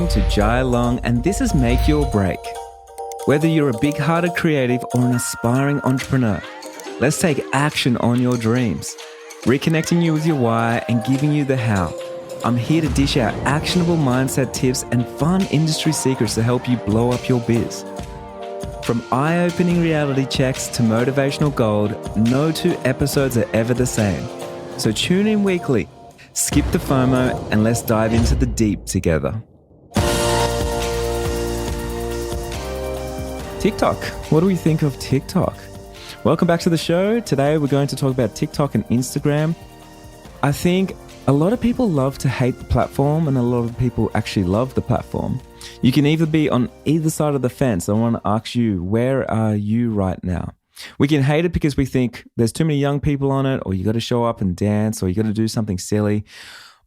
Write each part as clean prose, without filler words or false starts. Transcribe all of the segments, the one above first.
listening to Jai Long, and this is Make Your Break. Whether you're a big-hearted creative or an aspiring entrepreneur, let's take action on your dreams, reconnecting you with your why and giving you the how. I'm here to dish out actionable mindset tips and fun industry secrets to help you blow up your biz. From eye-opening reality checks to motivational gold, no two episodes are ever the same. So tune in weekly, skip the FOMO, and let's dive into the deep together. TikTok. What do we think of TikTok? Welcome back to the show. Today we're going to talk about TikTok and Instagram. I think a lot of people love to hate the platform and a lot of people actually love the platform. You can either be on either side of the fence. I want to ask you, where are you right now? We can hate it because we think there's too many young people on it, or you got to show up and dance, or you got to do something silly,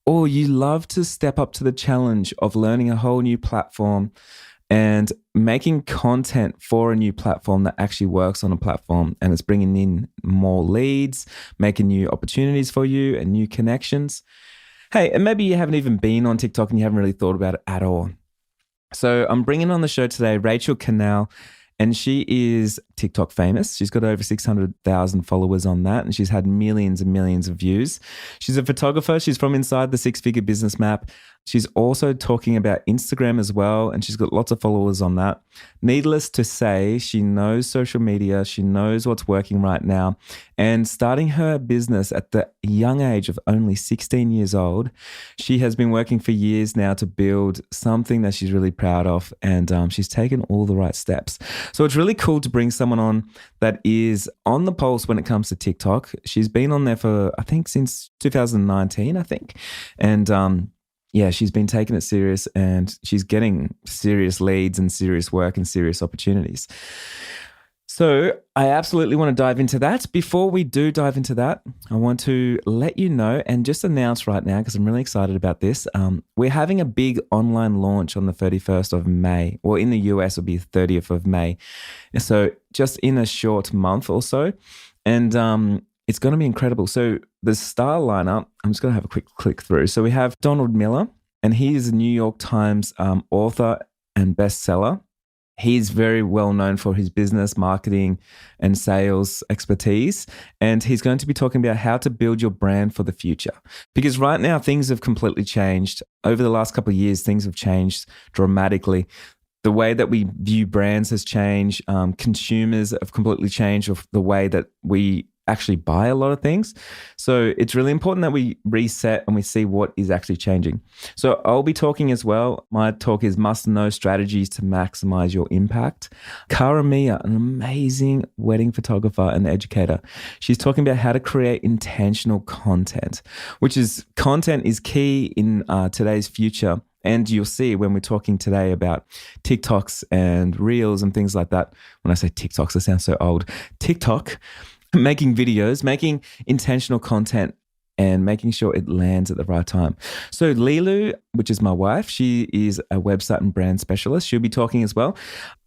or you love to step up to the challenge of learning a whole new platform and making content for a new platform that actually works on a platform, and it's bringing in more leads, making new opportunities for you and new connections. Hey, and maybe you haven't even been on TikTok and you haven't really thought about it at all. So I'm bringing on the show today Rachel Canale, and she is TikTok famous. She's got over 600,000 followers on that, and she's had millions and millions of views. She's a photographer. She's from inside the six-figure business map. She's also talking about Instagram as well, and she's got lots of followers on that. Needless to say, she knows social media. She knows what's working right now. And starting her business at the young age of only 16 years old, she has been working for years now to build something that she's really proud of, and she's taken all the right steps. So it's really cool to bring someone on that is on the pulse when it comes to TikTok. She's been on there for, I think, since 2019, I think. And yeah, she's been taking it serious, and she's getting serious leads and serious work and serious opportunities. So I absolutely want to dive into that. Before we do dive into that, I want to let you know and just announce right now, because I'm really excited about this. We're having a big online launch on the 31st of May, or in the US it'll be the 30th of May. So just in a short month or so. And it's going to be incredible. So the star lineup, I'm just going to have a quick click through. So we have Donald Miller, and he is a New York Times author and bestseller. He's very well known for his business, marketing, and sales expertise. And he's going to be talking about how to build your brand for the future. Because right now, things have completely changed. Over the last couple of years, things have changed dramatically. The way that we view brands has changed. Consumers have completely changed of the way that we actually buy a lot of things. So it's really important that we reset and we see what is actually changing. So I'll be talking as well. My talk is must-know strategies to maximize your impact. Cara Mia, an amazing wedding photographer and educator. She's talking about how to create intentional content, which is content is key in today's future. And you'll see when we're talking today about TikToks and Reels and things like that. When I say TikToks, I sound so old. TikTok, making videos, making intentional content, and making sure it lands at the right time. So Leelou, which is my wife, she is a website and brand specialist. She'll be talking as well.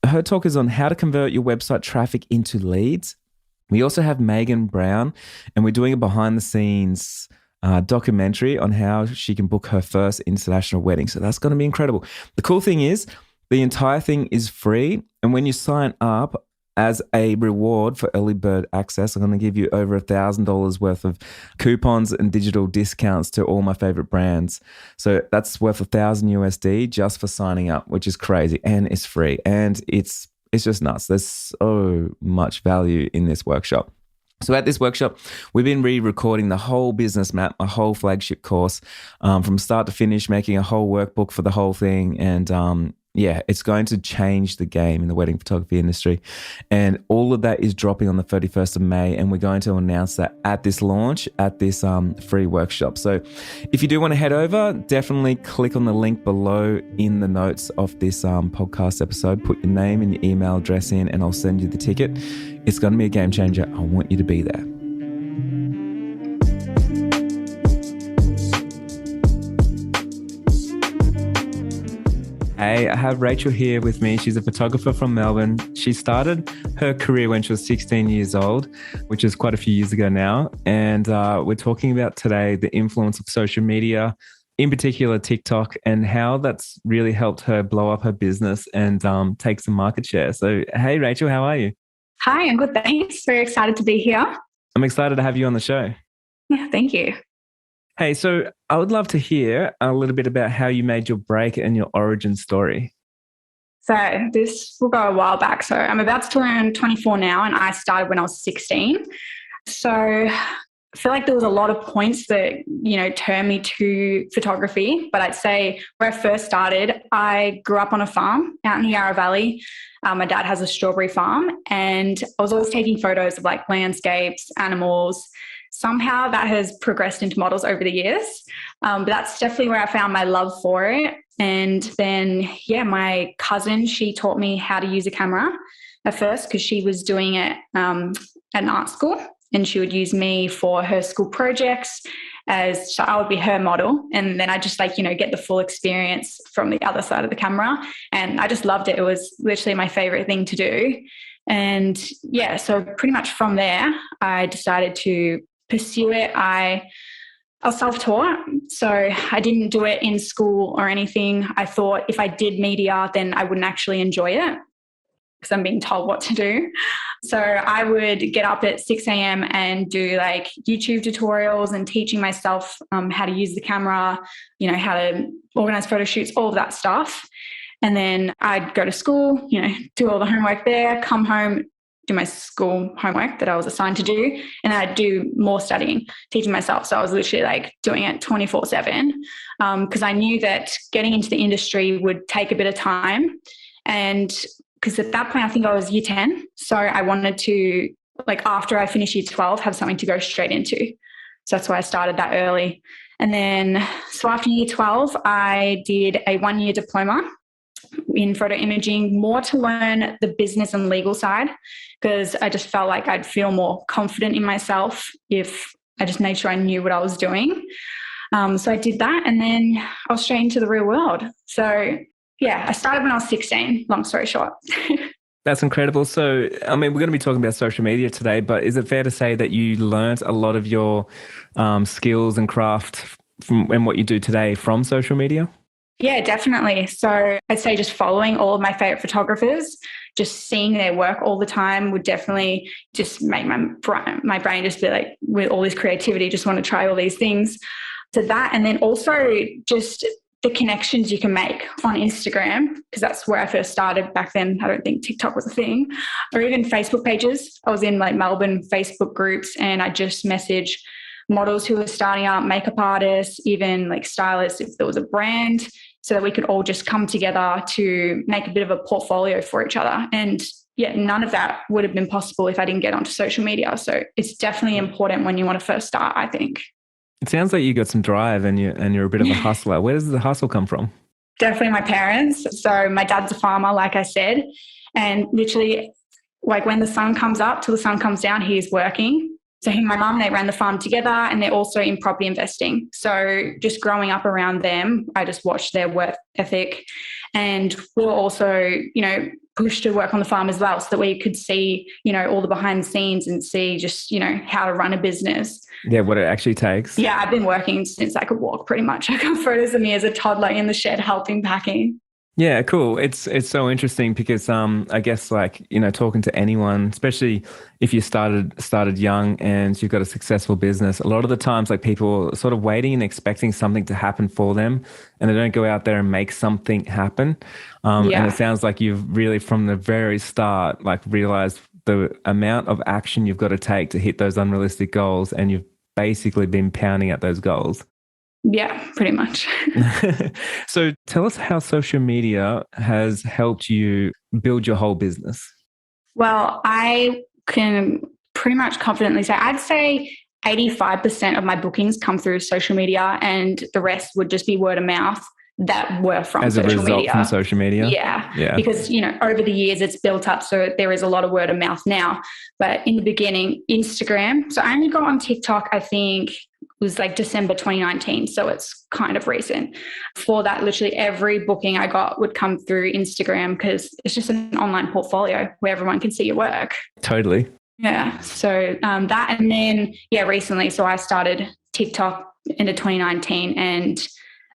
Her talk is on how to convert your website traffic into leads. We also have Megan Brown, and we're doing a behind the scenes documentary on how she can book her first international wedding. So that's going to be incredible. The cool thing is the entire thing is free. And when you sign up, as a reward for early bird access, I'm going to give you over $1,000 worth of coupons and digital discounts to all my favorite brands. So that's worth $1,000 USD just for signing up, which is crazy, and it's free, and it's just nuts. There's so much value in this workshop. So at this workshop, we've been re-recording the whole business map, a whole flagship course, from start to finish, making a whole workbook for the whole thing, and yeah, it's going to change the game in the wedding photography industry. And all of that is dropping on the 31st of May. And we're going to announce that at this launch, at this free workshop. So if you do want to head over, definitely click on the link below in the notes of this podcast episode. Put your name and your email address in, and I'll send you the ticket. It's going to be a game changer. I want you to be there. Hey, I have Rachel here with me. She's a photographer from Melbourne. She started her career when she was 16 years old, which is quite a few years ago now. And we're talking about today the influence of social media, in particular TikTok, and how that's really helped her blow up her business and take some market share. So, hey, Rachel, how are you? Hi, I'm good. Thanks. Very excited to be here. I'm excited to have you on the show. Yeah, thank you. Hey, so I would love to hear a little bit about how you made your break and your origin story. So this will go a while back. So I'm about to turn 24 now, and I started when I was 16. So I feel like there was a lot of points that, turned me to photography. But I'd say where I first started, I grew up on a farm out in the Yarra Valley. My dad has a strawberry farm, and I was always taking photos of like landscapes, animals. Somehow that has progressed into models over the years. But that's definitely where I found my love for it. And then, my cousin, she taught me how to use a camera at first because she was doing it at an art school, and she would use me for her school projects as so I would be her model. And then I just get the full experience from the other side of the camera. And I just loved it. It was literally my favorite thing to do. And so pretty much from there, I decided to pursue it. I was self-taught, so I didn't do it in school or anything. I thought if I did media, then I wouldn't actually enjoy it because I'm being told what to do. So I would get up at 6 a.m. and do like YouTube tutorials and teaching myself how to use the camera, how to organize photo shoots, all of that stuff. And then I'd go to school, do all the homework there, come home, do my school homework that I was assigned to do, and then I'd do more studying, teaching myself. So I was literally like doing it 24/7 because I knew that getting into the industry would take a bit of time. And because at that point, I think I was year 10. So I wanted to, like after I finished year 12, have something to go straight into. So that's why I started that early. And then, so after year 12, I did a 1-year diploma in photo imaging, more to learn the business and legal side, because I just felt like I'd feel more confident in myself if I just made sure I knew what I was doing. So I did that, and then I was straight into the real world. So I started when I was 16, long story short. That's incredible. So, I mean, we're going to be talking about social media today, but is it fair to say that you learned a lot of your skills and craft and what you do today from social media? Yeah, definitely. So I'd say just following all of my favorite photographers, just seeing their work all the time would definitely just make my brain just be like, with all this creativity, just want to try all these things. So that, and then also just the connections you can make on Instagram, because that's where I first started back then. I don't think TikTok was a thing, or even Facebook pages. I was in like Melbourne Facebook groups, and I just messaged models who were starting up, makeup artists, even like stylists, if there was a brand, so that we could all just come together to make a bit of a portfolio for each other. And none of that would have been possible if I didn't get onto social media. So it's definitely important when you want to first start, I think. It sounds like you got some drive and you're a bit of a hustler. Where does the hustle come from? Definitely my parents. So my dad's a farmer, like I said, and literally like when the sun comes up till the sun comes down, he's working. So him and my mum, they ran the farm together, and they're also in property investing. So just growing up around them, I just watched their work ethic, and we were also, pushed to work on the farm as well, so that we could see, all the behind the scenes and see just, how to run a business. Yeah, what it actually takes. Yeah, I've been working since I could walk pretty much. I got photos of me as a toddler in the shed helping packing. Yeah, cool. It's so interesting because I guess like, talking to anyone, especially if you started young and you've got a successful business, a lot of the times like people are sort of waiting and expecting something to happen for them, and they don't go out there and make something happen. And it sounds like you've really from the very start like realized the amount of action you've got to take to hit those unrealistic goals, and you've basically been pounding at those goals. Yeah, pretty much. So tell us how social media has helped you build your whole business. Well, I can pretty much confidently say, I'd say 85% of my bookings come through social media, and the rest would just be word of mouth that were from As a social result media. from social media? Yeah. Because, over the years it's built up, so there is a lot of word of mouth now. But in the beginning, Instagram. So I only got on TikTok, I think, was like December 2019. So it's kind of recent. For that, literally every booking I got would come through Instagram, because it's just an online portfolio where everyone can see your work. Totally. Yeah. So that, and then, recently, so I started TikTok into 2019, and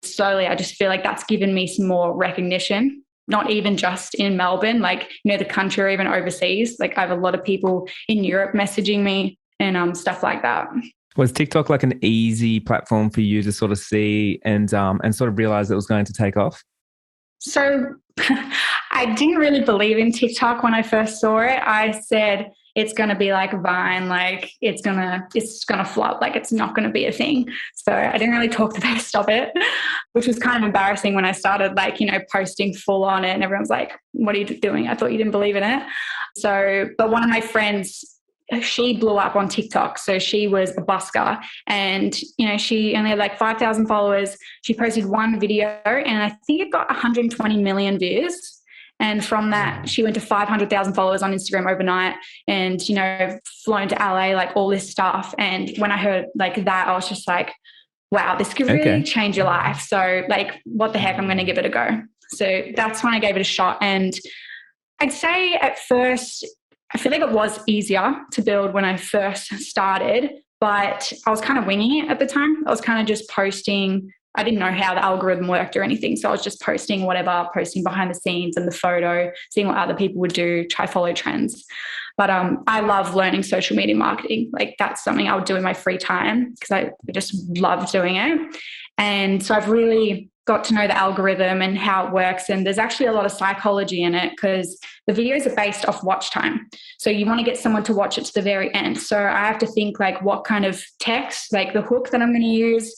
Slowly, I just feel like that's given me some more recognition, not even just in Melbourne, like, the country or even overseas. Like I have a lot of people in Europe messaging me and stuff like that. Was TikTok like an easy platform for you to sort of see and sort of realize it was going to take off? So I didn't really believe in TikTok when I first saw it. I said it's going to be like Vine, like it's going to flop, like it's not going to be a thing. So I didn't really talk the best of it, which was kind of embarrassing when I started like, posting full on it and everyone's like, what are you doing? I thought you didn't believe in it. So, but one of my friends, she blew up on TikTok. So she was a busker and, she only had like 5,000 followers. She posted one video and I think it got 120 million views. And from that, she went to 500,000 followers on Instagram overnight and, flown to LA, like all this stuff. And when I heard like that, I was just like, wow, this could really change your life. So like, what the heck, I'm going to give it a go. So that's when I gave it a shot. And I'd say at first, I feel like it was easier to build when I first started, but I was kind of winging it at the time. I was kind of just posting. I didn't know how the algorithm worked or anything. So I was just posting whatever, posting behind the scenes and the photo, seeing what other people would do, try follow trends. But I love learning social media marketing. Like that's something I would do in my free time because I just love doing it. And so I've really got to know the algorithm and how it works. And there's actually a lot of psychology in it because the videos are based off watch time. So you want to get someone to watch it to the very end. So I have to think like what kind of text, like the hook that I'm going to use,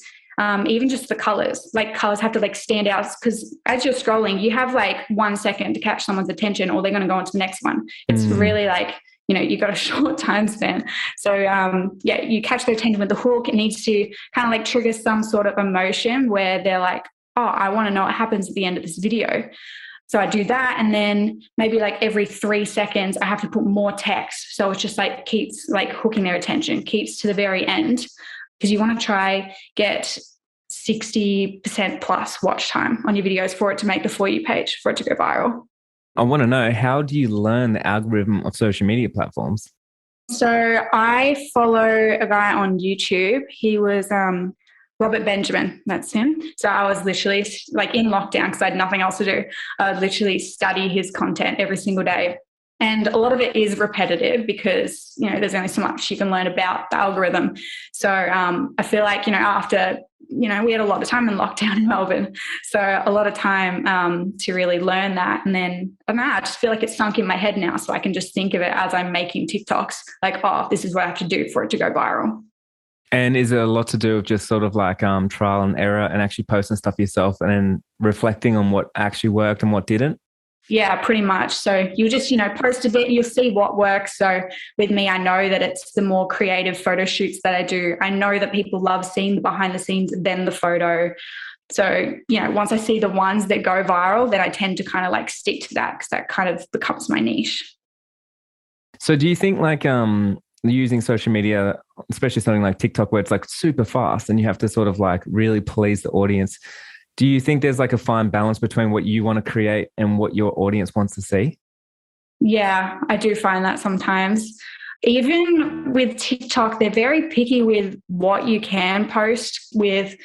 even just the colors. Like colors have to like stand out because as you're scrolling, you have like 1 second to catch someone's attention or they're going to go on to the next one. It's really like, you've got a short time span. So you catch their attention with the hook. It needs to kind of like trigger some sort of emotion where they're like, oh, I want to know what happens at the end of this video. So I do that. And then maybe like every 3 seconds, I have to put more text. So it's just like keeps like hooking their attention, keeps to the very end because you want to try get 60% plus watch time on your videos for it to make the For You page, for it to go viral. I want to know, how do you learn the algorithm of social media platforms? So I follow a guy on YouTube. He was Robert Benjamin, that's him. So I was literally like in lockdown because I had nothing else to do. I would literally study his content every single day. And a lot of it is repetitive because, there's only so much you can learn about the algorithm. So I feel like, after, we had a lot of time in lockdown in Melbourne. So a lot of time to really learn that. And then I just feel like it's sunk in my head now. So I can just think of it as I'm making TikToks like, oh, this is what I have to do for it to go viral. And is it a lot to do with just sort of like trial and error and actually posting stuff yourself and then reflecting on what actually worked and what didn't? Yeah, pretty much. So you just, post a bit, you'll see what works. So with me, I know that it's the more creative photo shoots that I do. I know that people love seeing the behind the scenes than the photo. So, once I see the ones that go viral, then I tend to kind of like stick to that because that kind of becomes my niche. So do you think like using social media, especially something like TikTok where it's like super fast and you have to sort of like really please the audience, do you think there's like a fine balance between what you want to create and what your audience wants to see? Yeah, I do find that sometimes. Even with TikTok, they're very picky with what you can post with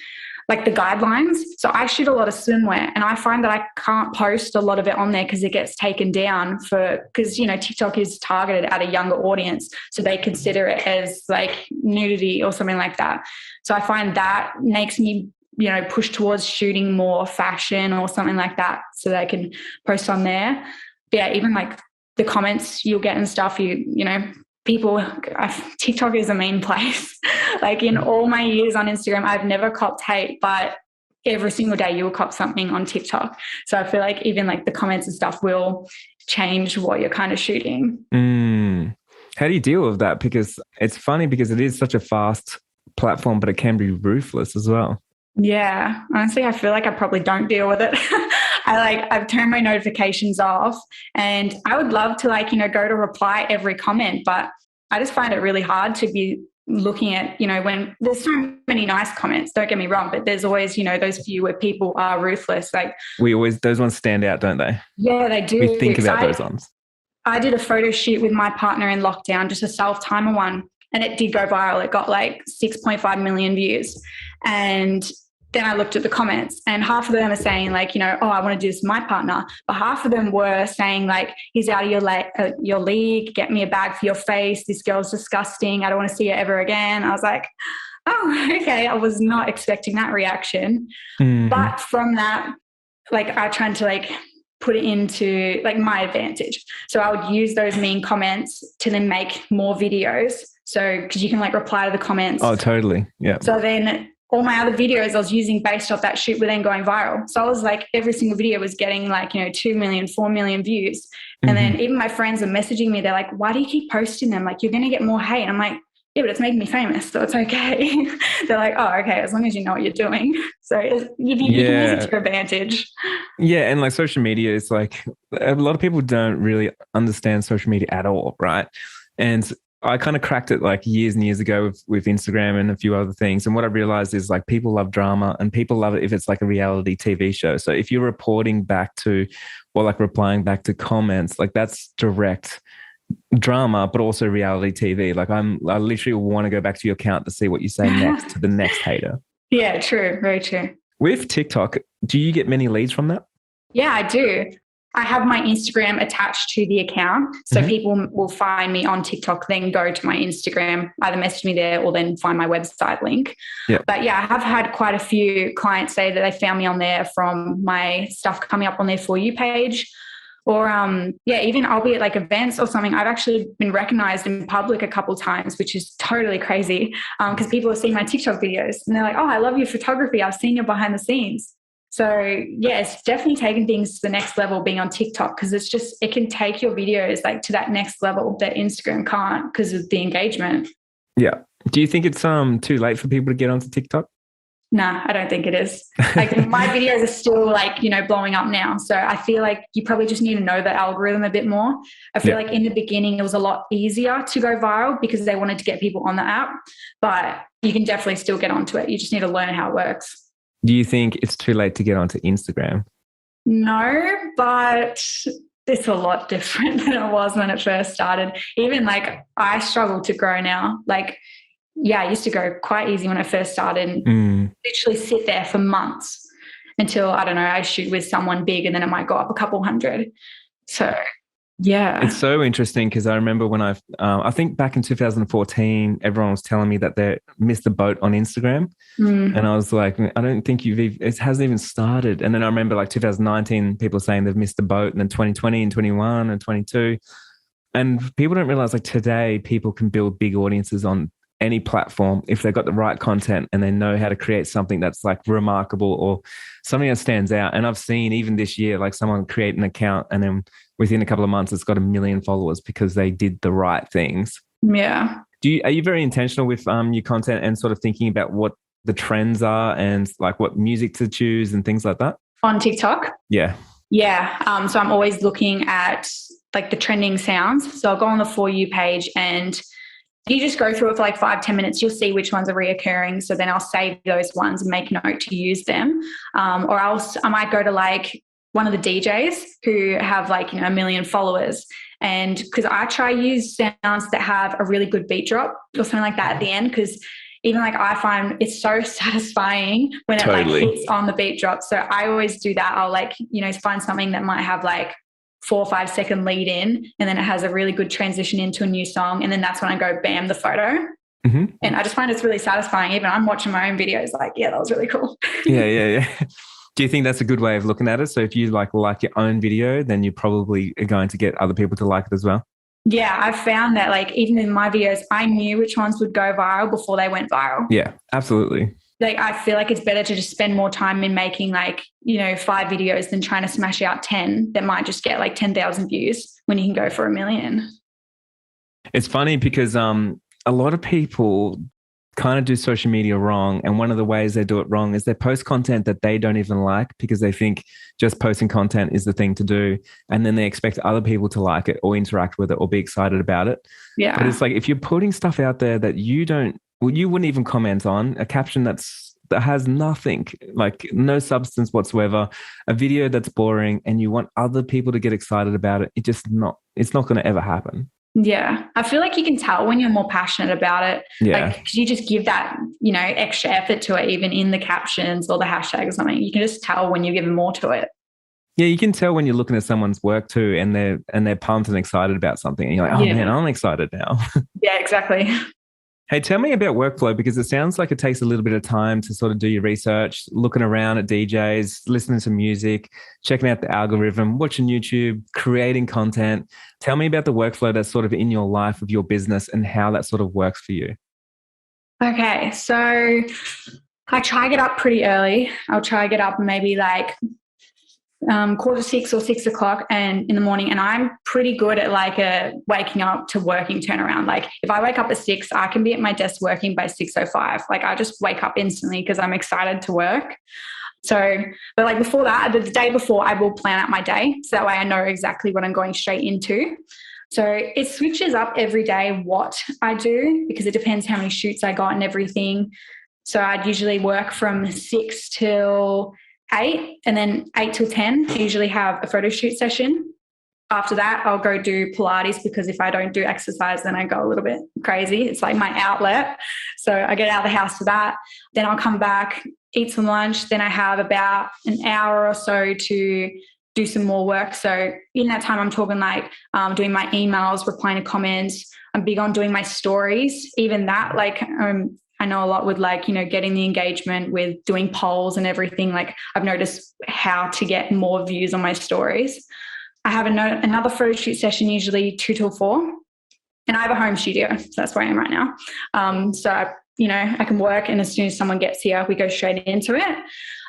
like the guidelines. So I shoot a lot of swimwear and I find that I can't post a lot of it on there because it gets taken down because TikTok is targeted at a younger audience. So they consider it as like nudity or something like that. So I find that makes me push towards shooting more fashion or something like that so they can post on there. But yeah, even like the comments you'll get and stuff, people, TikTok is a mean place. Like in all my years on Instagram, I've never copped hate, but every single day you will cop something on TikTok. So I feel like even like the comments and stuff will change what you're kind of shooting. How do you deal with that? Because it's funny because it is such a fast platform, but it can be ruthless as well. Yeah, honestly, I feel like I probably don't deal with it. I've turned my notifications off and I would love to go to reply every comment, but I just find it really hard to be looking at, when there's so many nice comments, don't get me wrong, but there's always, those few where people are ruthless. Like those ones stand out, don't they? Yeah, they do. We think about those ones. I did a photo shoot with my partner in lockdown, just a self-timer one. And it did go viral. It got like 6.5 million views. And then I looked at the comments, and half of them are saying like, oh, I want to do this with my partner. But half of them were saying like, he's out of your league. Get me a bag for your face. This girl's disgusting. I don't want to see her ever again. I was like, oh, okay. I was not expecting that reaction. Mm-hmm. But from that, like I tried to like put it into like my advantage. So I would use those mean comments to then make more videos. So because you can like reply to the comments. Oh, totally. Yeah. So then all my other videos I was using based off that shoot were then going viral. So I was like, every single video was getting like, 2 million, 4 million views. And then even my friends are messaging me. They're like, why do you keep posting them? Like, you're going to get more hate. And I'm like, yeah, but it's making me famous, so it's okay. They're like, oh, okay, as long as you know what you're doing. So you can use it to your advantage. Yeah, and like social media is like, a lot of people don't really understand social media at all, right? And I kind of cracked it like years and years ago with Instagram and a few other things. And what I realized is like people love drama, and people love it if it's like a reality TV show. So if you're reporting back to, or like replying back to comments, like that's direct drama, but also reality TV. Like I literally want to go back to your account to see what you say next to the next hater. Yeah, true. Very true. With TikTok, do you get many leads from that? Yeah, I do. I have my Instagram attached to the account. So people will find me on TikTok, then go to my Instagram, either message me there or then find my website link. Yep. But yeah, I have had quite a few clients say that they found me on there from my stuff coming up on their For You page. Or, even I'll be at like events or something. I've actually been recognized in public a couple of times, which is totally crazy because people have seen my TikTok videos and they're like, oh, I love your photography. I've seen your behind the scenes. So yeah, it's definitely taking things to the next level being on TikTok, because it can take your videos like to that next level that Instagram can't because of the engagement. Yeah. Do you think it's too late for people to get onto TikTok? Nah, I don't think it is. Like my videos are still like, blowing up now. So I feel like you probably just need to know the algorithm a bit more. I feel like in the beginning it was a lot easier to go viral because they wanted to get people on the app, but you can definitely still get onto it. You just need to learn how it works. Do you think it's too late to get onto Instagram? No, but it's a lot different than it was when it first started. Even like I struggle to grow now. Like, yeah, I used to go quite easy when I first started and literally sit there for months until, I don't know, I shoot with someone big and then it might go up a couple hundred. So, yeah. It's so interesting because I remember when I think back in 2014, everyone was telling me that they missed the boat on Instagram. And I was like, I don't think it hasn't even started. And then I remember like 2019, people saying they've missed the boat, and then 2020 and 21 and 22. And people don't realize like today people can build big audiences on any platform if they've got the right content and they know how to create something that's like remarkable or something that stands out. And I've seen even this year, like someone create an account and then within a couple of months, it's got 1 million followers because they did the right things. Yeah. Are you very intentional with your content and sort of thinking about what the trends are and like what music to choose and things like that? On TikTok? Yeah. Yeah. So I'm always looking at like the trending sounds. So I'll go on the For You page and you just go through it for like 5-10 minutes. You'll see which ones are reoccurring. So then I'll save those ones and make a note to use them. Or else I might go to like one of the DJs who have like, 1 million followers. And because I try use sounds that have a really good beat drop or something like that at the end. Because even like I find it's so satisfying when it like hits on the beat drop. So I always do that. I'll like, find something that might have like 4 or 5 second lead in, and then it has a really good transition into a new song. And then that's when I go bam the photo. And I just find it's really satisfying. Even I'm watching my own videos like, yeah, that was really cool. Yeah. Do you think that's a good way of looking at it? So if you like your own video, then you probably are going to get other people to like it as well. Yeah, I've found that like even in my videos, I knew which ones would go viral before they went viral. Yeah, absolutely. Like I feel like it's better to just spend more time in making like, 5 videos than trying to smash out 10 that might just get like 10,000 views when you can go for 1 million. It's funny because a lot of people kind of do social media wrong. And one of the ways they do it wrong is they post content that they don't even like because they think just posting content is the thing to do. And then they expect other people to like it or interact with it or be excited about it. Yeah. But it's like if you're putting stuff out there that you wouldn't even comment on, a caption that has nothing, like no substance whatsoever, a video that's boring, and you want other people to get excited about it, it's not going to ever happen. Yeah. I feel like you can tell when you're more passionate about it. Yeah. Like, 'cause you just give that, extra effort to it, even in the captions or the hashtag or something. You can just tell when you're giving more to it. Yeah, you can tell when you're looking at someone's work too, and they're pumped and excited about something. And you're like, oh man, I'm excited now. Yeah, exactly. Hey, tell me about workflow, because it sounds like it takes a little bit of time to sort of do your research, looking around at DJs, listening to music, checking out the algorithm, watching YouTube, creating content. Tell me about the workflow that's sort of in your life of your business and how that sort of works for you. Okay, so I try to get up pretty early. I'll try to get up maybe like 5:45 or 6 o'clock and in the morning. And I'm pretty good at like a waking up to working turnaround. Like if I wake up at 6, I can be at my desk working by 6:05. Like I just wake up instantly because I'm excited to work. So, but like before that, the day before, I will plan out my day. So that way I know exactly what I'm going straight into. So it switches up every day what I do, because it depends how many shoots I got and everything. So I'd usually work from 6 till 8, and then 8 till 10, I usually have a photo shoot session. After that, I'll go do Pilates, because if I don't do exercise, then I go a little bit crazy. It's like my outlet. So I get out of the house for that. Then I'll come back, eat some lunch. Then I have about an hour or so to do some more work. So in that time, I'm talking like doing my emails, replying to comments. I'm big on doing my stories. Even that, like I know a lot with like, getting the engagement with doing polls and everything. Like I've noticed how to get more views on my stories. I have another photo shoot session, usually 2 till 4. And I have a home studio. So that's where I am right now. So, I can work, and as soon as someone gets here, we go straight into it.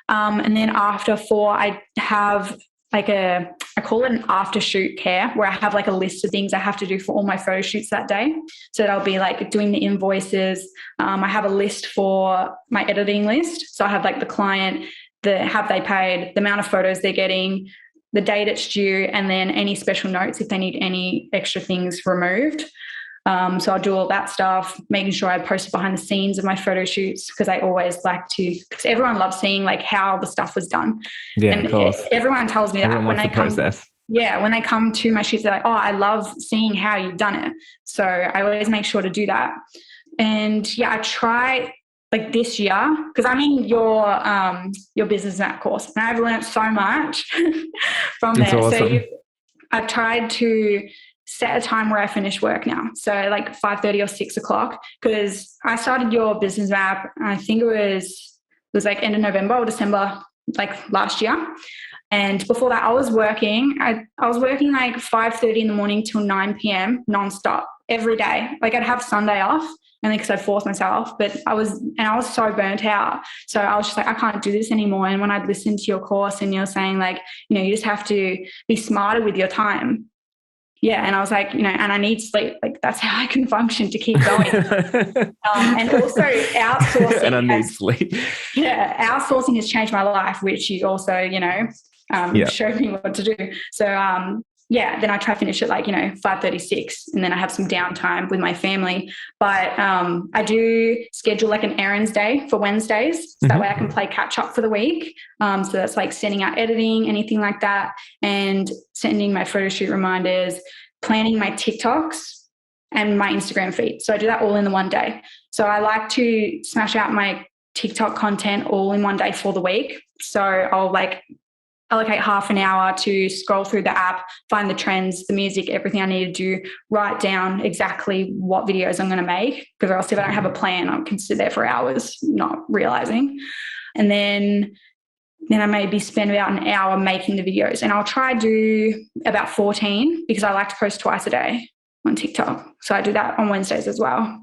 And then after 4, I have like I call it an after shoot care, where I have like a list of things I have to do for all my photo shoots that day. So that'll be like doing the invoices. I have a list for my editing list. So I have like the client, have they paid, the amount of photos they're getting, the date it's due, and then any special notes if they need any extra things removed. So I'll do all that stuff, making sure I post behind the scenes of my photo shoots, because I always like to, because everyone loves seeing like how the stuff was done. Yeah, and of course. Everyone tells me Everyone that when wants they the process. when they come to my shoots, they're like, oh, I love seeing how you've done it. So I always make sure to do that. And yeah, I try like this year, because I'm in your business map course, and I've learned so much from there. Awesome. So I've tried to set a time where I finish work now. So like 5:30 or 6 o'clock, because I started your business map, I think it was like end of November or December, like last year. And before that, I was working. I was working like 5:30 in the morning till 9 p.m. nonstop every day. Like I'd have Sunday off, and because I forced myself, but I was so burnt out. So I was just like, I can't do this anymore. And when I'd listened to your course and you're saying like, you just have to be smarter with your time. Yeah. And I was like, and I need sleep. Like that's how I can function to keep going. And also outsourcing. And I need sleep. Yeah. Outsourcing has changed my life, which you also, showed me what to do. So, then I try to finish at like, 5:36, and then I have some downtime with my family. But I do schedule like an errands day for Wednesdays. So that way I can play catch up for the week. So that's like sending out editing, anything like that, and sending my photo shoot reminders, planning my TikToks and my Instagram feed. So I do that all in the one day. So I like to smash out my TikTok content all in one day for the week. So I'll like allocate half an hour to scroll through the app, find the trends, the music, everything I need to do, write down exactly what videos I'm going to make, because else if I don't have a plan, I can sit there for hours not realizing. And then I maybe spend about an hour making the videos, and I'll try to do about 14, because I like to post twice a day on TikTok. So I do that on Wednesdays as well.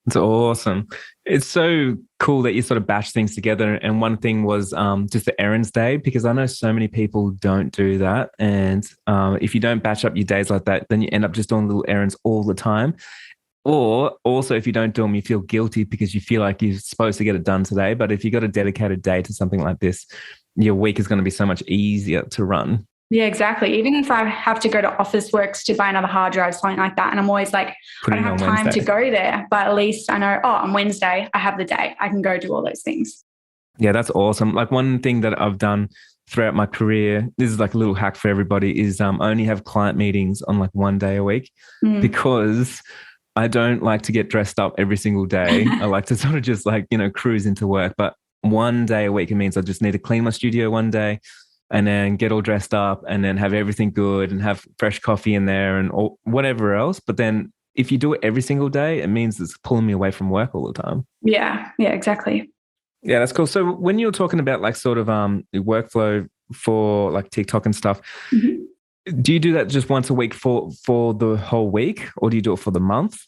It's awesome. It's so cool that you sort of batch things together. And one thing was just the errands day, because I know so many people don't do that. And if you don't batch up your days like that, then you end up just doing little errands all the time. Or also, if you don't do them, you feel guilty because you feel like you're supposed to get it done today. But if you've got a dedicated day to something like this, your week is going to be so much easier to run. Yeah, exactly. Even if I have to go to Officeworks to buy another hard drive, something like that, and I'm always like, I don't have time to go there, but at least I know, on Wednesday, I have the day. I can go do all those things. Yeah, that's awesome. Like one thing that I've done throughout my career, this is like a little hack for everybody, is only have client meetings on like one day a week because I don't like to get dressed up every single day. I like to sort of just like, cruise into work. But one day a week, it means I just need to clean my studio one day and then get all dressed up and then have everything good and have fresh coffee in there and all, whatever else. But then if you do it every single day, it means it's pulling me away from work all the time. Yeah, exactly. Yeah, that's cool. So when you're talking about like sort of the workflow for like TikTok and stuff, do you do that just once a week for the whole week, or do you do it for the month?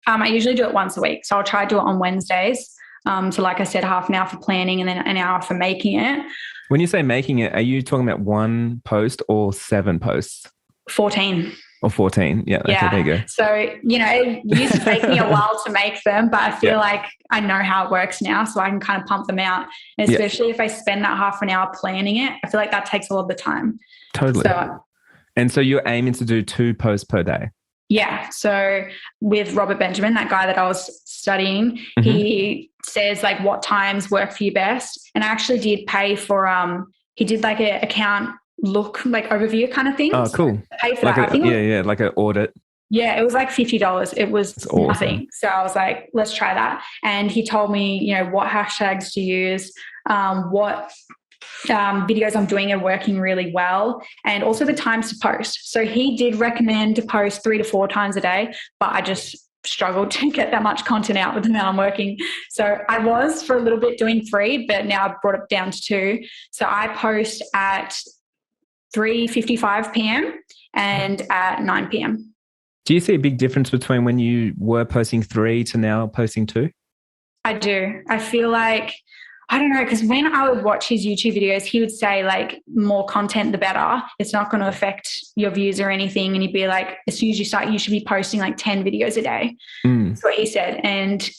I usually do it once a week. So I'll try to do it on Wednesdays. So like I said, half an hour for planning and then an hour for making it. When you say making it, are you talking about one post or 7 posts? 14. Or 14. Yeah. Okay, there you go. So, it used to take me a while to make them, but I feel like I know how it works now, so I can kind of pump them out. And especially if I spend that half an hour planning it, I feel like that takes a lot of the time. Totally. And so you're aiming to do 2 posts per day? Yeah. So with Robert Benjamin, that guy that I was studying, he says like what times work for you best. And I actually did pay for, he did like an account look like overview kind of thing. Oh, cool. So I paid for like that. Like an audit. Yeah, it was like $50. It was awesome. Nothing. So I was like, let's try that. And he told me, what hashtags to use, what videos I'm doing are working really well, and also the times to post. So he did recommend to post 3 to 4 times a day, but I just struggled to get that much content out with the amount I'm working. So I was for a little bit doing 3, but now I've brought it down to 2. So I post at 3:55 p.m. and at 9 p.m. Do you see a big difference between when you were posting 3 to now posting 2? I do. I feel like, I don't know, because when I would watch his YouTube videos, he would say like more content, the better. It's not going to affect your views or anything. And he'd be like, as soon as you start, you should be posting like 10 videos a day. That's what he said. And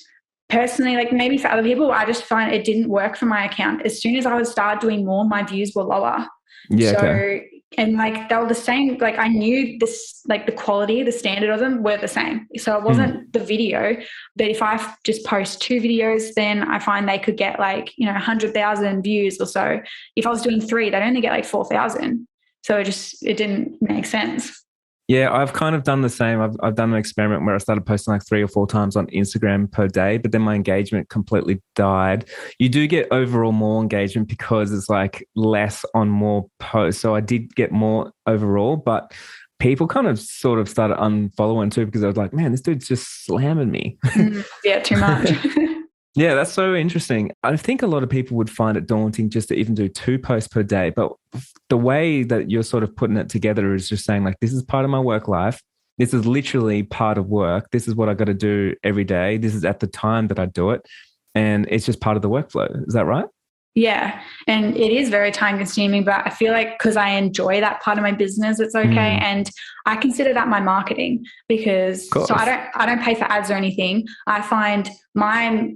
personally, like maybe for other people, I just find it didn't work for my account. As soon as I would start doing more, my views were lower. Yeah. So, and like they were the same, like I knew this, like the quality, the standard of them were the same. So it wasn't the video, but if I just post 2 videos, then I find they could get like, 100,000 views or so. If I was doing 3, they'd only get like 4,000. So it didn't make sense. Yeah, I've kind of done the same. I've done an experiment where I started posting like 3 or 4 times on Instagram per day, but then my engagement completely died. You do get overall more engagement because it's like less on more posts. So I did get more overall, but people kind of sort of started unfollowing too because I was like, man, this dude's just slamming me. Yeah, too much. Yeah, that's so interesting. I think a lot of people would find it daunting just to even do 2 posts per day. But the way that you're sort of putting it together is just saying like, this is part of my work life. This is literally part of work. This is what I got to do every day. This is at the time that I do it. And it's just part of the workflow. Is that right? Yeah. And it is very time consuming, but I feel like because I enjoy that part of my business, it's okay. And I consider that my marketing because so I don't pay for ads or anything. I find my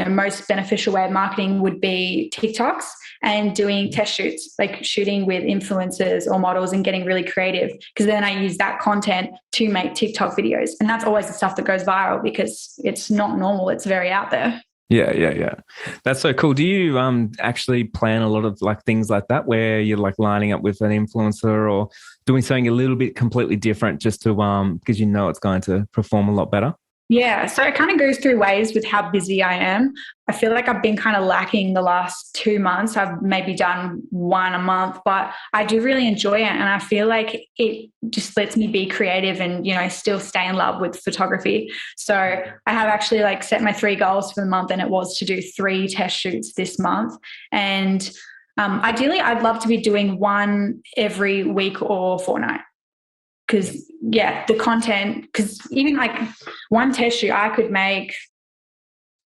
most beneficial way of marketing would be TikToks and doing test shoots, like shooting with influencers or models and getting really creative, because then I use that content to make TikTok videos. And that's always the stuff that goes viral because it's not normal. It's very out there. Yeah. That's so cool. Do you actually plan a lot of like things like that where you're like lining up with an influencer or doing something a little bit completely different just to because it's going to perform a lot better? Yeah, so it kind of goes through waves with how busy I am. I feel like I've been kind of lacking the last 2 months. I've maybe done 1 a month, but I do really enjoy it. And I feel like it just lets me be creative and, still stay in love with photography. So I have actually like set my 3 goals for the month, and it was to do 3 test shoots this month. And ideally, I'd love to be doing 1 every week or fortnight. Because, the content, because even like 1 test shoot, I could make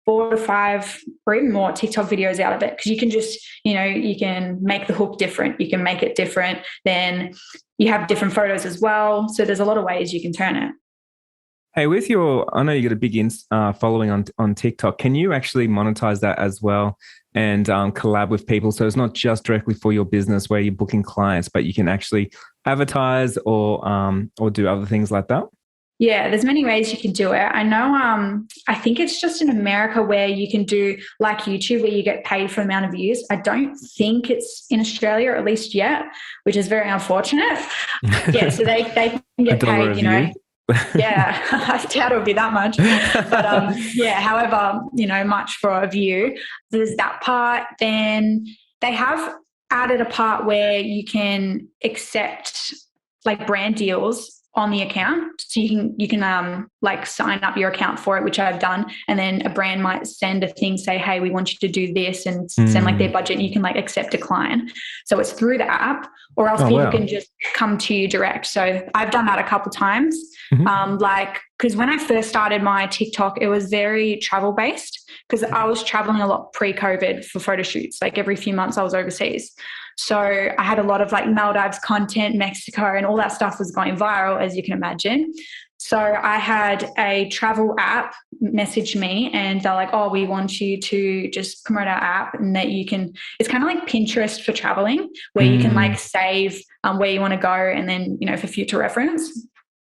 4 to 5 or even more TikTok videos out of it. Because you can just, you can make the hook different. You can make it different. Then you have different photos as well. So there's a lot of ways you can turn it. Hey, I know you got a big following on TikTok. Can you actually monetize that as well and collab with people? So it's not just directly for your business where you're booking clients, but you can actually advertise or do other things like that? Yeah, there's many ways you can do it. I know, I think it's just in America where you can do like YouTube where you get paid for the amount of views. I don't think it's in Australia, or at least yet, which is very unfortunate. Yeah, so they can get $1 paid, you know. review. Yeah, I doubt it would be that much. But yeah, however, you know, much for a view. There's that part. Then they have added a part where you can accept like brand deals on the account. So you can like sign up your account for it, which I've done. And then a brand might send a thing, say, hey, we want you to do this, and send like their budget, and you can like accept decline. So it's through the app, or else people can just come to you direct. So I've done that a couple times. Like, because when I first started my TikTok, it was very travel based because I was traveling a lot pre-COVID for photo shoots. Like every few months I was overseas. So I had a lot of like Maldives content, Mexico, and all that stuff was going viral, as you can imagine. So I had a travel app message me, and they're like, oh, we want you to just promote our app, and that you can, it's kind of like Pinterest for traveling, where you can like save where you want to go, and then, you know, for future reference.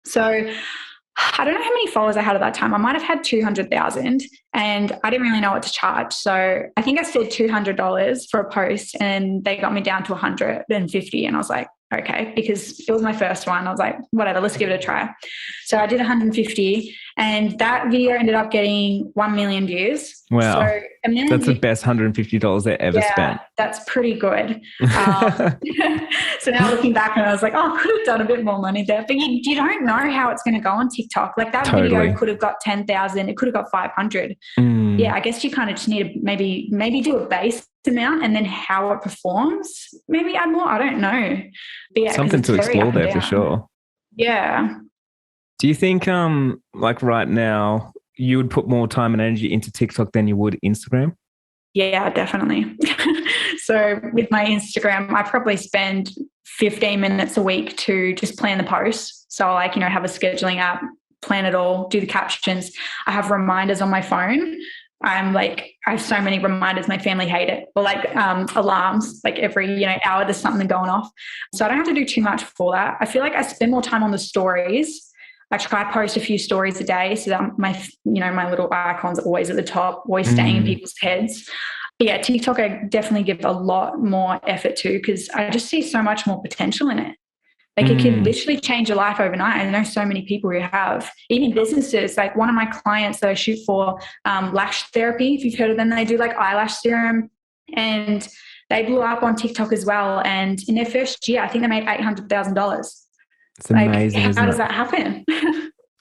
So I don't know how many followers I had at that time. I might have had 200,000, and I didn't really know what to charge. So I think I said $200 for a post, and they got me down to 150. And I was like, okay, because it was my first one. I was like, whatever, let's give it a try. So I did 150, and that video ended up getting 1 million views. Wow. So that's the best $150 they ever spent. That's pretty good. So now looking back, and I was like, oh, I could have done a bit more money there. But you don't know how it's going to go on TikTok. Like that video could have got 10,000. It could have got 500. Yeah, I guess you kind of just need to maybe do a base amount, and then how it performs, maybe add more. I don't know. But yeah, something to explore there for sure. Yeah. Do you think like right now you would put more time and energy into TikTok than you would Instagram? Yeah, definitely. So with my Instagram, I probably spend 15 minutes a week to just plan the posts. So like, you know, have a scheduling app, plan it all, do the captions. I have reminders on my phone. I have so many reminders. My family hate it. Or like alarms, like every, you know, hour there's something going off. So I don't have to do too much for that. I feel like I spend more time on the stories. I try to post a few stories a day so that my little icons are always at the top, always staying in people's heads. But yeah, TikTok I definitely give a lot more effort to, because I just see so much more potential in it. Like it can literally change your life overnight. I know so many people who have, even businesses, like one of my clients that I shoot for, lash therapy, if you've heard of them, they do like eyelash serum, and they blew up on TikTok as well. And in their first year, I think they made $800,000. It's amazing. Like, how does that happen?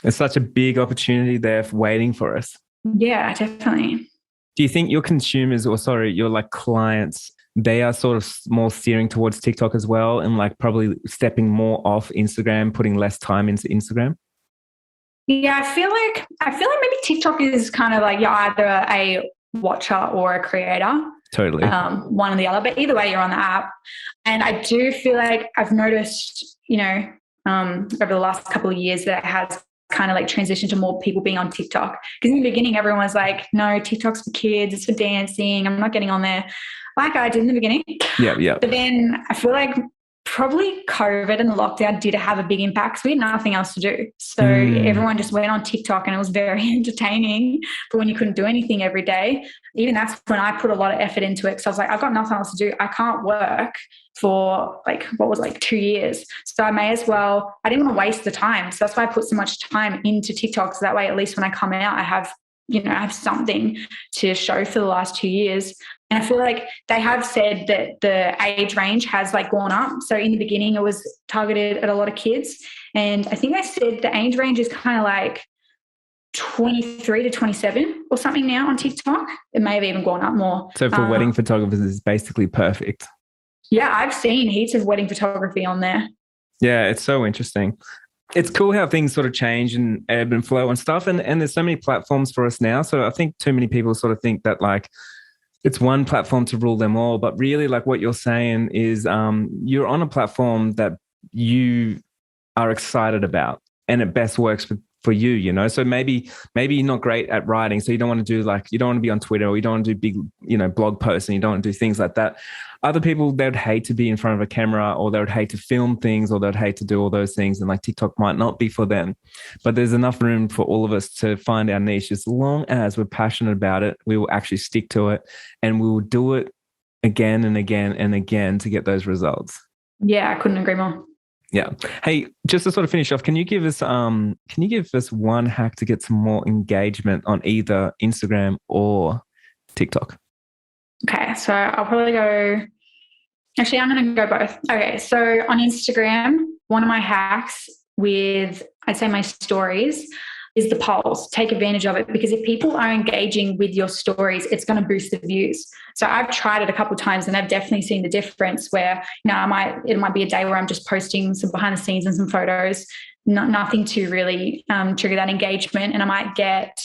There's such a big opportunity there waiting for us. Yeah, definitely. Do you think your consumers, your like clients, they are sort of more steering towards TikTok as well, and like probably stepping more off Instagram, putting less time into Instagram? Yeah, I feel like maybe TikTok is kind of like you're either a watcher or a creator. Totally. One or the other, but either way, you're on the app. And I do feel like I've noticed, you know, over the last couple of years that it has kind of like transitioned to more people being on TikTok. Because in the beginning, everyone was like, no, TikTok's for kids, it's for dancing, I'm not getting on there. Like I did in the beginning. Yeah. But then I feel like probably COVID and the lockdown did have a big impact because we had nothing else to do. So everyone just went on TikTok, and it was very entertaining. But when you couldn't do anything every day, even that's when I put a lot of effort into it. So I was like, I've got nothing else to do. I can't work for 2 years. So I may as well, I didn't want to waste the time. So that's why I put so much time into TikTok. So that way, at least when I come out, I have something to show for the last 2 years. And I feel like they have said that the age range has like gone up. So in the beginning, it was targeted at a lot of kids. And I think they said the age range is kind of like 23 to 27 or something now on TikTok. It may have even gone up more. So for wedding photographers, it's basically perfect. Yeah, I've seen heaps of wedding photography on there. Yeah, it's so interesting. It's cool how things sort of change and ebb and flow and stuff. And there's so many platforms for us now. So I think too many people sort of think that like it's one platform to rule them all. But really, like what you're saying is you're on a platform that you are excited about, and it best works for you, you know? So maybe you're not great at writing. So you don't want to do you don't want to be on Twitter, or you don't want to do big, blog posts, and you don't want to do things like that. Other people, they would hate to be in front of a camera, or they would hate to film things, or they'd hate to do all those things. And like TikTok might not be for them, but there's enough room for all of us to find our niche. As long as we're passionate about it, we will actually stick to it, and we will do it again and again and again to get those results. Yeah, I couldn't agree more. Yeah. Hey, just to sort of finish off, can you give us one hack to get some more engagement on either Instagram or TikTok? Okay, so I'll probably go. Actually, I'm going to go both. Okay, so on Instagram, one of my hacks with, I'd say, my stories is the polls. Take advantage of it, because if people are engaging with your stories, it's going to boost the views. So I've tried it a couple of times, and I've definitely seen the difference where, it might be a day where I'm just posting some behind the scenes and some photos, nothing to really trigger that engagement, and I might get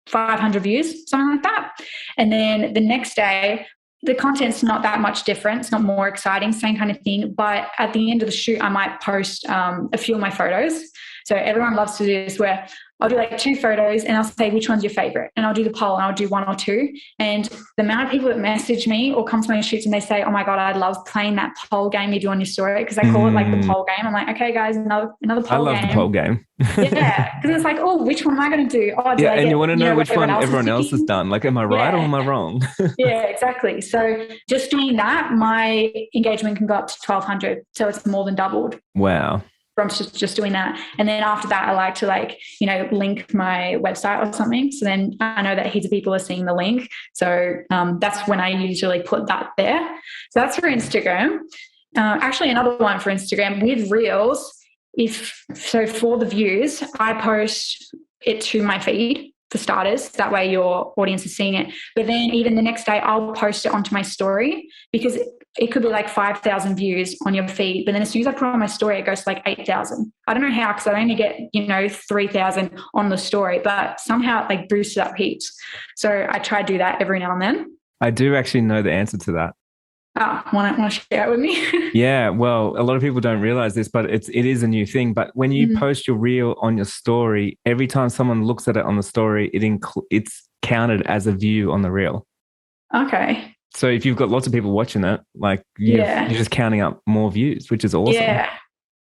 500 views, something like that. And then the next day, the content's not that much different. It's not more exciting, same kind of thing. But at the end of the shoot, I might post a few of my photos. So everyone loves to do this, where I'll do like 2 photos and I'll say, which one's your favorite? And I'll do the poll, and I'll do 1 or 2. And the amount of people that message me or come to my shoots and they say, oh my God, I love playing that poll game you do on your story, because I call it like the poll game. I'm like, okay, guys, another poll game. I love the poll game. Yeah, because it's like, oh, which one am I going to do? Oh, yeah, and you want to know which one everyone else has done. Like, am I right or am I wrong? Yeah, exactly. So just doing that, my engagement can go up to 1,200. So it's more than doubled. Wow. From just doing that. And then after that, I like to link my website or something. So then I know that heaps of people are seeing the link. So that's when I usually put that there. So that's for Instagram. Actually, another one for Instagram with Reels. For the views, I post it to my feed for starters. That way your audience is seeing it. But then even the next day, I'll post it onto my story, because it could be like 5,000 views on your feed. But then as soon as I put on my story, it goes to like 8,000. I don't know how, because I only get, 3,000 on the story, but somehow it boosts it up heaps. So I try to do that every now and then. I do actually know the answer to that. Oh, want to share it with me? Yeah, well, a lot of people don't realize this, but it is a new thing. But when you post your reel on your story, every time someone looks at it on the story, it's counted as a view on the reel. Okay. So if you've got lots of people watching it, you're just counting up more views, which is awesome. Yeah.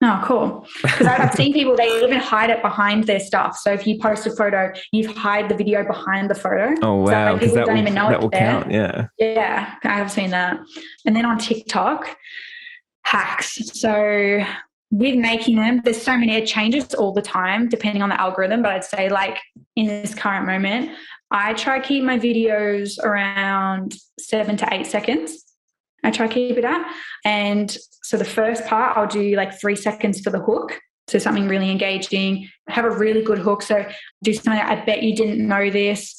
Oh, cool. Because I've seen people, they even hide it behind their stuff. So if you post a photo, you hide the video behind the photo. Oh, wow. So people don't even know that will there. Count, yeah. Yeah, I have seen that. And then on TikTok, hacks. So with making them, there's so many changes all the time, depending on the algorithm. But I'd say in this current moment, I try to keep my videos around 7 to 8 seconds. I try to keep it at. And so the first part, I'll do 3 seconds for the hook. So something really engaging, have a really good hook. So do something like, I bet you didn't know this.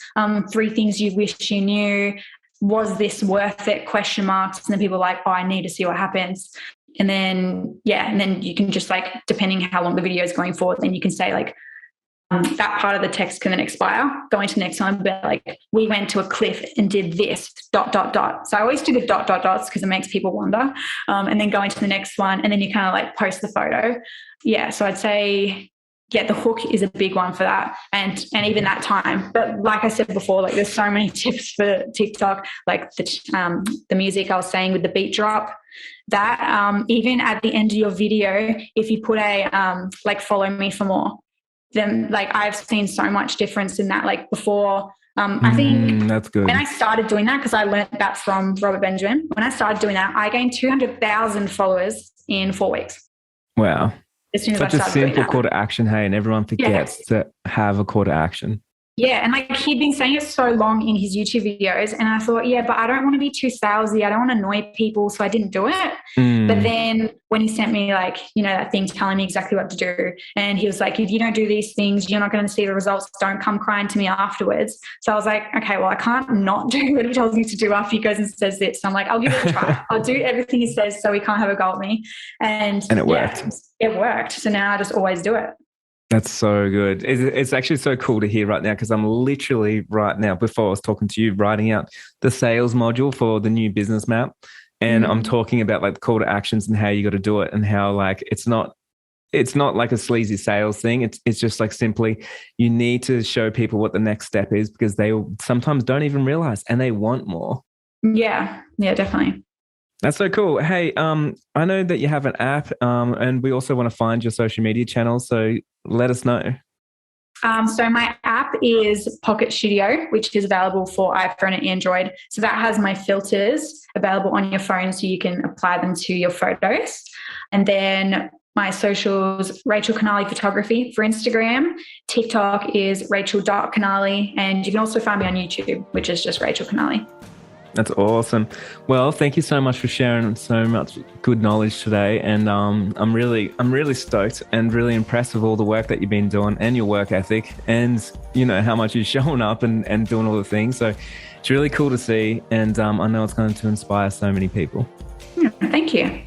3 things you wish you knew. Was this worth it? Question marks. And then people are like, oh, I need to see what happens. And then, and then you can just depending how long the video is going for, then you can say that part of the text can then expire, going to the next one, but we went to a cliff and did this, ... So I always do the ... because it makes people wonder. And then going to the next one, and then you kind of post the photo. Yeah. So I'd say, the hook is a big one for that. And even that time. But like I said before, there's so many tips for TikTok, the music I was saying with the beat drop, that even at the end of your video, if you put a, follow me for more, then I've seen so much difference in that. Before, I think that's good. When I started doing that, because I learned that from Robert Benjamin, when I started doing that, I gained 200,000 followers in 4 weeks. Wow. As soon as Such a simple call to action, hey, and everyone forgets to have a call to action. Yeah, and he'd been saying it so long in his YouTube videos, and I thought, but I don't want to be too salesy. I don't want to annoy people, so I didn't do it. But then when he sent me that thing telling me exactly what to do, and he was like, if you don't do these things, you're not going to see the results. Don't come crying to me afterwards. So I was like, okay, well, I can't not do what he tells me to do after he goes and says this. So I'm like, I'll give it a try. I'll do everything he says so he can't have a go at me. And it worked. It worked. So now I just always do it. That's so good. It's actually so cool to hear right now, because I'm literally right now, before I was talking to you, writing out the sales module for the new business map. And I'm talking about the call to actions and how you got to do it, and how it's not like a sleazy sales thing. It's just like simply you need to show people what the next step is because they sometimes don't even realize and they want more. Yeah, definitely. That's so cool. Hey, I know that you have an app, and we also want to find your social media channels. So let us know. So my app is Pocket Studio, which is available for iPhone and Android. So that has my filters available on your phone so you can apply them to your photos. And then my socials, Rachel Canale Photography for Instagram. TikTok is rachel.canale. And you can also find me on YouTube, which is just Rachel Canale. That's awesome. Well, thank you so much for sharing so much good knowledge today. And I'm really stoked and really impressed with all the work that you've been doing and your work ethic and, you know, how much you're showing up and doing all the things. So it's really cool to see. And I know it's going to inspire so many people. Thank you.